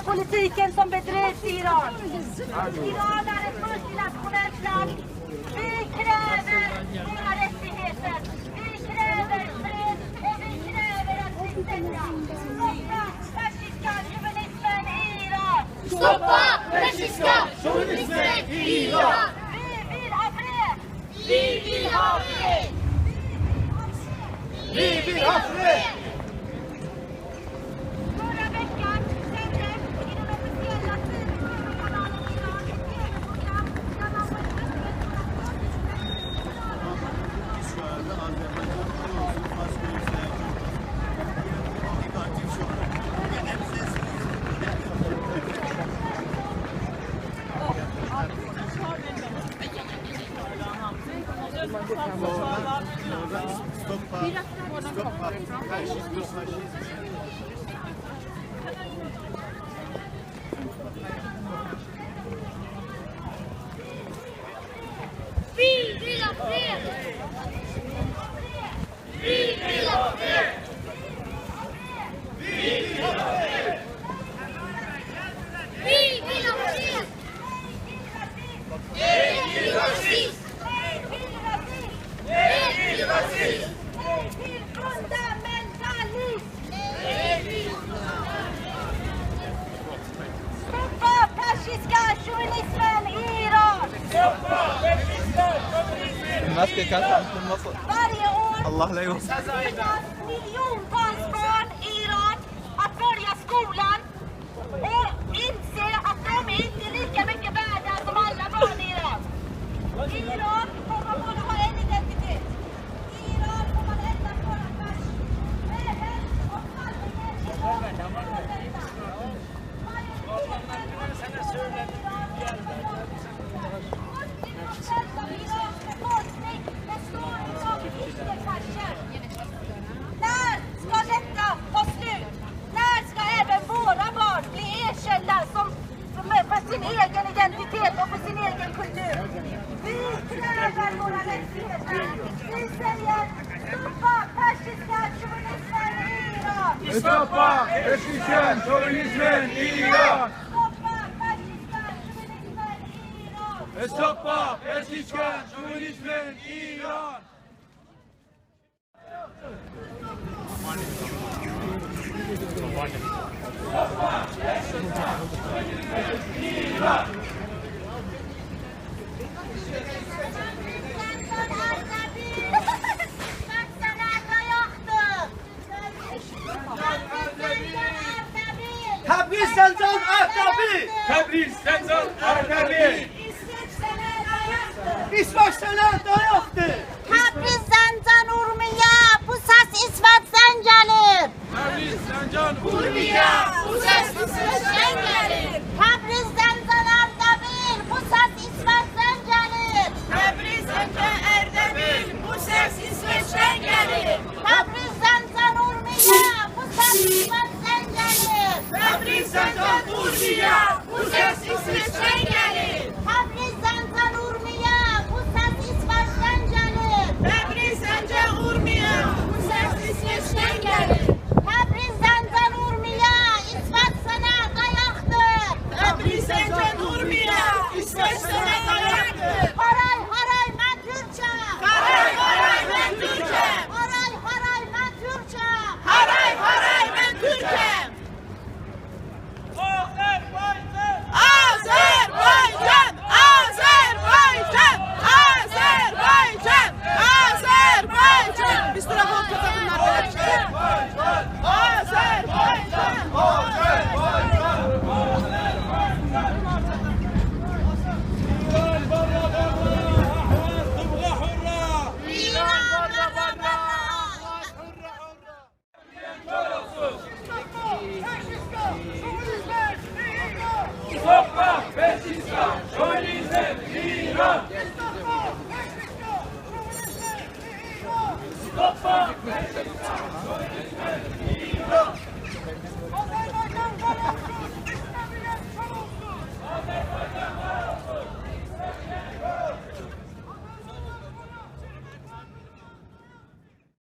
politiken som bedrivs i Iran. Iran är ett multinationellt land. Vi kräver våra rättigheter. Vi kräver fred och vi kräver att vi stoppa fascistiska chauvinismen i Iran. Stoppa fascistiska chauvinismen i Iran. Vi vill ha fred. Vi vill ha fred. Vi vill ha fred. Förra veckan sändes i den officiella TV-kanalen Iran ett TV-program där man på ett Vi vill ha fred. Vi vill ha fred. Vi vill ha fred. Vi vill ha fred. Nej till rasism. Nej till rasism. Nej till rasism. Nej till fundamentalism. Nej till Stoppa fascistiska chauvinismen i Iran. Varje år tvingas miljontals barn i Iran att börja skolan och inse att de är inte lika mycket värda som alla barn i Iran. I Iran får man både ha en identitet. I Iran får man endast vara fars. Även om handlingen är detta. När ska detta ta slut? När ska även våra barn bli erkända för sin egen identitet och för sin egen kultur? Vi kräver våra rättigheter. Vi säger stoppa fascistiska chauvinismen i Iran. Stoppa fascistiska chauvinismen i Iran. Stoppa fascistiska chauvinismen i Iran. Stoppa fascistiska chauvinismen i Iran. تبریز زنجان اردبیل Tebriz Zenzan Erdebil. İsveç sene dayaktı. Tebriz Zancan Urmiya, bu ses İsveç Zancan'ır. Tebriz Zenzan Urmiya.